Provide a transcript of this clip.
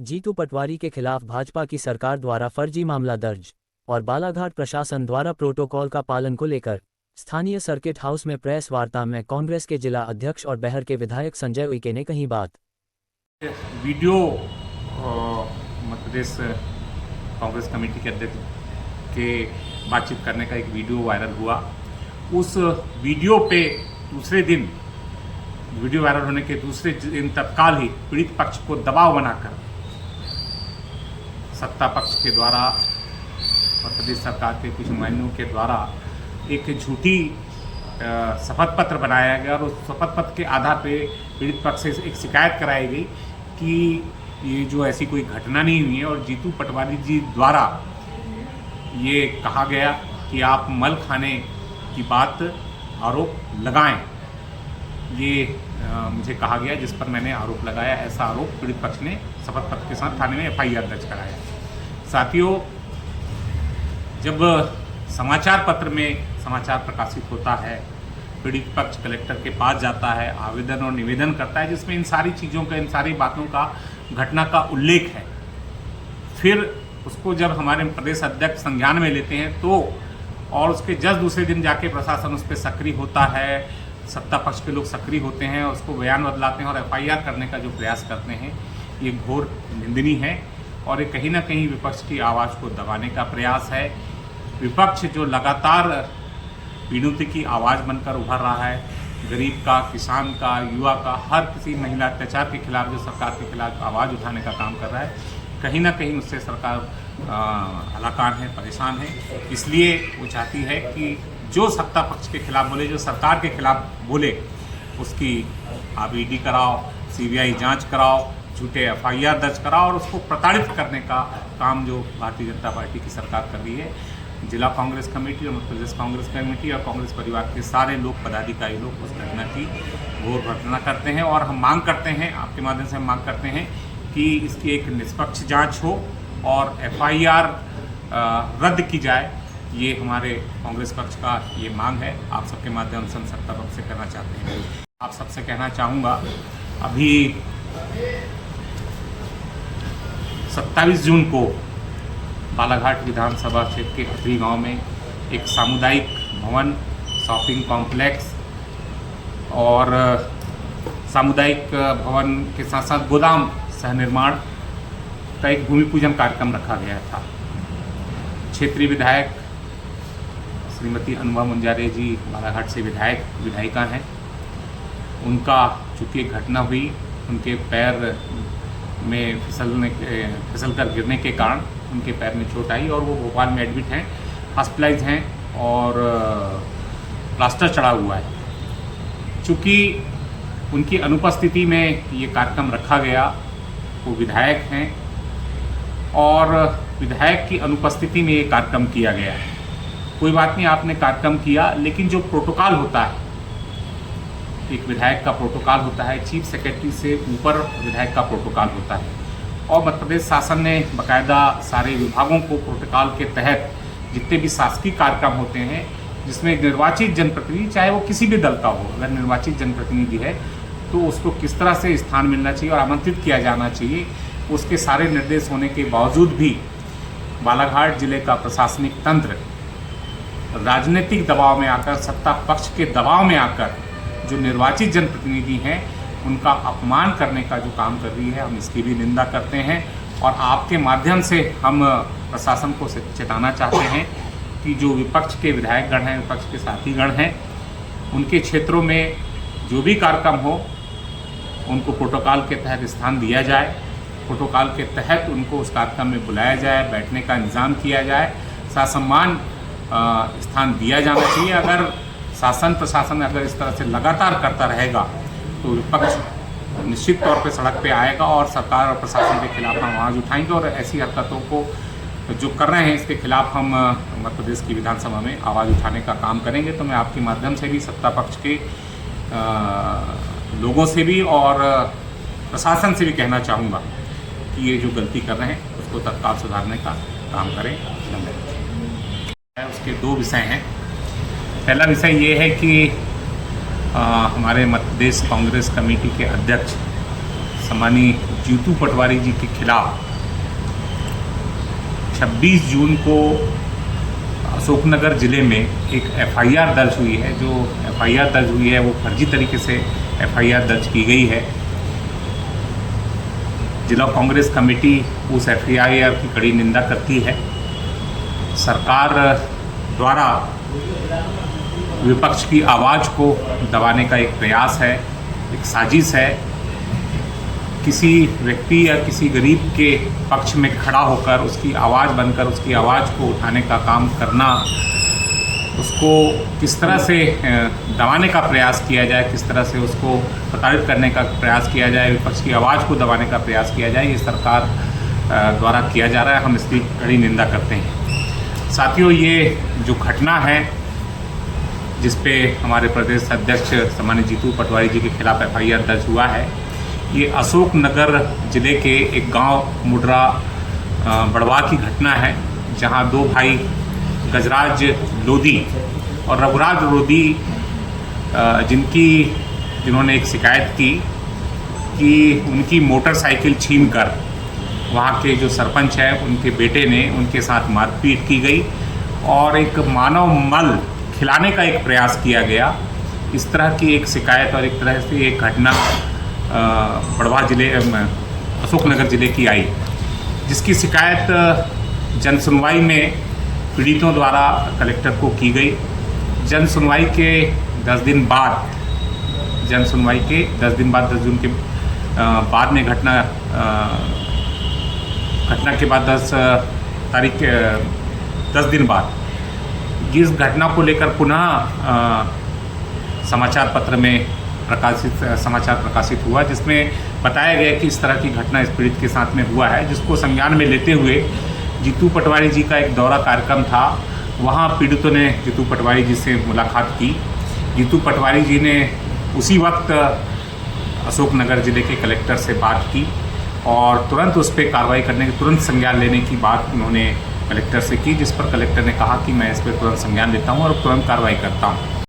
जीतू पटवारी के खिलाफ भाजपा की सरकार द्वारा फर्जी मामला दर्ज और बालाघाट प्रशासन द्वारा प्रोटोकॉल का पालन को लेकर स्थानीय सर्किट हाउस में प्रेस वार्ता में कांग्रेस के जिला अध्यक्ष और बैहर के विधायक संजय उइके ने कही बात। वीडियो मध्य प्रदेश कांग्रेस कमेटी के अध्यक्ष के बातचीत करने का एक वीडियो वायरल हुआ। उस वीडियो पे दूसरे दिन, वीडियो वायरल होने के दूसरे दिन तत्काल ही पीड़ित पक्ष को दबाव बनाकर सत्ता पक्ष के द्वारा और प्रदेश सरकार के कुछ नुमाइंदों के द्वारा एक झूठी शपथ पत्र बनाया गया और उस शपथ पत्र के आधार पे पीड़ित पक्ष से एक शिकायत कराई गई कि ये जो ऐसी कोई घटना नहीं हुई है और जीतू पटवारी जी द्वारा ये कहा गया कि आप मल खाने की बात आरोप लगाएं, ये मुझे कहा गया, जिस पर मैंने आरोप लगाया। ऐसा आरोप पीड़ित पक्ष ने शपथ पत्र के साथ थाने में FIR दर्ज कराया। साथियों, जब समाचार पत्र में समाचार प्रकाशित होता है, पीड़ित पक्ष कलेक्टर के पास जाता है, आवेदन और निवेदन करता है जिसमें इन सारी चीज़ों का, इन सारी बातों का, घटना का उल्लेख है, फिर उसको जब हमारे प्रदेश अध्यक्ष संज्ञान में लेते हैं तो और उसके जस्ट दूसरे दिन जाके प्रशासन उस पर सक्रिय होता है, सत्ता पक्ष के लोग सक्रिय होते हैं, उसको बयान बदलाते हैं और FIR करने का जो प्रयास करते हैं, ये घोर निंदनीय है और ये कहीं ना कहीं विपक्ष की आवाज़ को दबाने का प्रयास है। विपक्ष जो लगातार पीड़ितों की आवाज़ बनकर उभर रहा है, गरीब का, किसान का, युवा का, हर किसी महिला अत्याचार के खिलाफ जो सरकार के खिलाफ आवाज़ उठाने का काम कर रहा है, कहीं ना कहीं उससे सरकार हलाकान है, परेशान है। इसलिए वो चाहती है कि जो सत्ता पक्ष के खिलाफ बोले, जो सरकार के खिलाफ बोले, उसकी आप ED कराओ, CBI जांच कराओ, झूठे FIR दर्ज कराओ और उसको प्रताड़ित करने का काम जो भारतीय जनता पार्टी की सरकार कर रही है। जिला कांग्रेस कमेटी और मध्य प्रदेश कांग्रेस कमेटी और कांग्रेस परिवार के सारे लोग, पदाधिकारी लोग उस घटना की घोर भर्त्सना करते हैं और हम मांग करते हैं, आपके माध्यम से हम मांग करते हैं कि इसकी एक निष्पक्ष जांच हो और FIR रद्द की जाए। ये हमारे कांग्रेस पक्ष का ये मांग है। आप सबके माध्यम से हम सत्ता पक्ष से कहना चाहते हैं, आप सबसे कहना चाहूँगा, अभी 27 जून को बालाघाट विधानसभा क्षेत्र के खतरी गांव में एक सामुदायिक भवन, शॉपिंग कॉम्प्लेक्स और सामुदायिक भवन के साथ साथ गोदाम सह निर्माण का एक भूमि पूजन कार्यक्रम रखा गया था। क्षेत्रीय विधायक श्रीमती अनुभा मुंजारे जी बालाघाट से विधायिका हैं। उनका चूँकि घटना हुई, उनके पैर में फिसल कर गिरने के कारण उनके पैर में चोट आई और वो भोपाल में एडमिट हैं, हॉस्पिटलाइज हैं और प्लास्टर चढ़ा हुआ है। चूँकि उनकी अनुपस्थिति में ये कार्यक्रम रखा गया, वो विधायक हैं और विधायक की अनुपस्थिति में ये कार्यक्रम किया गया है। कोई बात नहीं, आपने कार्यक्रम किया, लेकिन जो प्रोटोकॉल होता है, एक विधायक का प्रोटोकॉल होता है, चीफ सेक्रेटरी से ऊपर विधायक का प्रोटोकॉल होता है और मध्य प्रदेश शासन ने बाकायदा सारे विभागों को प्रोटोकॉल के तहत जितने भी शासकीय कार्यक्रम होते हैं जिसमें निर्वाचित जनप्रतिनिधि, चाहे वो किसी भी दल का हो, अगर निर्वाचित जनप्रतिनिधि है तो उसको किस तरह से स्थान मिलना चाहिए और आमंत्रित किया जाना चाहिए, उसके सारे निर्देश होने के बावजूद भी बालाघाट जिले का प्रशासनिक तंत्र राजनीतिक दबाव में आकर, सत्ता पक्ष के दबाव में आकर जो निर्वाचित जनप्रतिनिधि हैं उनका अपमान करने का जो काम कर रही है, हम इसकी भी निंदा करते हैं और आपके माध्यम से हम प्रशासन को चेताना चाहते हैं कि जो विपक्ष के विधायकगण हैं, विपक्ष के साथीगण हैं, उनके क्षेत्रों में जो भी कार्यक्रम हो उनको प्रोटोकॉल के तहत स्थान दिया जाए, प्रोटोकॉल के तहत उनको उस कार्यक्रम में बुलाया जाए, बैठने का इंतज़ाम किया जाए, ससम्मान स्थान दिया जाना चाहिए। अगर शासन प्रशासन अगर इस तरह से लगातार करता रहेगा तो विपक्ष निश्चित तौर पे सड़क पे आएगा और सरकार और प्रशासन के खिलाफ हम आवाज़ उठाएंगे और ऐसी हरकतों को जो कर रहे हैं इसके खिलाफ हम मध्य प्रदेश की विधानसभा में आवाज़ उठाने का काम करेंगे। तो मैं आपके माध्यम से भी सत्ता पक्ष के लोगों से भी और प्रशासन से भी कहना चाहूँगा कि ये जो गलती कर रहे हैं उसको तत्काल सुधारने का काम करें। उसके दो विषय हैं। पहला विषय ये है कि हमारे मध्य प्रदेश कांग्रेस कमेटी के अध्यक्ष सम्मानीय जीतू पटवारी जी के खिलाफ 26 जून को अशोकनगर ज़िले में एक एफआईआर दर्ज हुई है। जो एफआईआर दर्ज हुई है वो फर्जी तरीके से एफआईआर दर्ज की गई है। जिला कांग्रेस कमेटी उस एफआईआर की कड़ी निंदा करती है। सरकार द्वारा विपक्ष की आवाज़ को दबाने का एक प्रयास है, एक साजिश है। किसी व्यक्ति या किसी गरीब के पक्ष में खड़ा होकर उसकी आवाज़ बनकर उसकी आवाज़ को उठाने का काम करना, उसको किस तरह से दबाने का प्रयास किया जाए, किस तरह से उसको प्रताड़ित करने का प्रयास किया जाए, विपक्ष की आवाज़ को दबाने का प्रयास किया जाए, ये सरकार द्वारा किया जा रहा है। हम इसकी कड़ी निंदा करते हैं। साथियों, ये जो घटना है जिस पे हमारे प्रदेश अध्यक्ष सम्मानित जीतू पटवारी जी के खिलाफ एफआईआर दर्ज हुआ है, ये अशोकनगर ज़िले के एक गांव मुडरा बड़वा की घटना है, जहां दो भाई गजराज लोधी और रघुराज लोधी जिन्होंने एक शिकायत की कि उनकी मोटरसाइकिल छीनकर वहां के जो सरपंच है उनके बेटे ने उनके साथ मारपीट की गई और एक मानव मल खिलाने का एक प्रयास किया गया। इस तरह की एक शिकायत और एक तरह से एक घटना बड़वा ज़िले अशोकनगर ज़िले की आई, जिसकी शिकायत जन सुनवाई में पीड़ितों द्वारा कलेक्टर को की गई। जन सुनवाई के 10 दिन बाद 10 जून के बाद में घटना के बाद 10 दिन बाद इस घटना को लेकर पुनः समाचार पत्र में समाचार प्रकाशित हुआ, जिसमें बताया गया कि इस तरह की घटना इस पीड़ित के साथ में हुआ है, जिसको संज्ञान में लेते हुए जीतू पटवारी जी का एक दौरा कार्यक्रम था। वहां पीड़ितों ने जीतू पटवारी जी से मुलाकात की। जीतू पटवारी जी ने उसी वक्त अशोकनगर ज़िले के कलेक्टर से बात की और तुरंत उस पर कार्रवाई करने की, तुरंत संज्ञान लेने की बात उन्होंने कलेक्टर से की, जिस पर कलेक्टर ने कहा कि मैं इस पर तुरंत संज्ञान लेता हूँ और तुरंत कार्रवाई करता हूँ।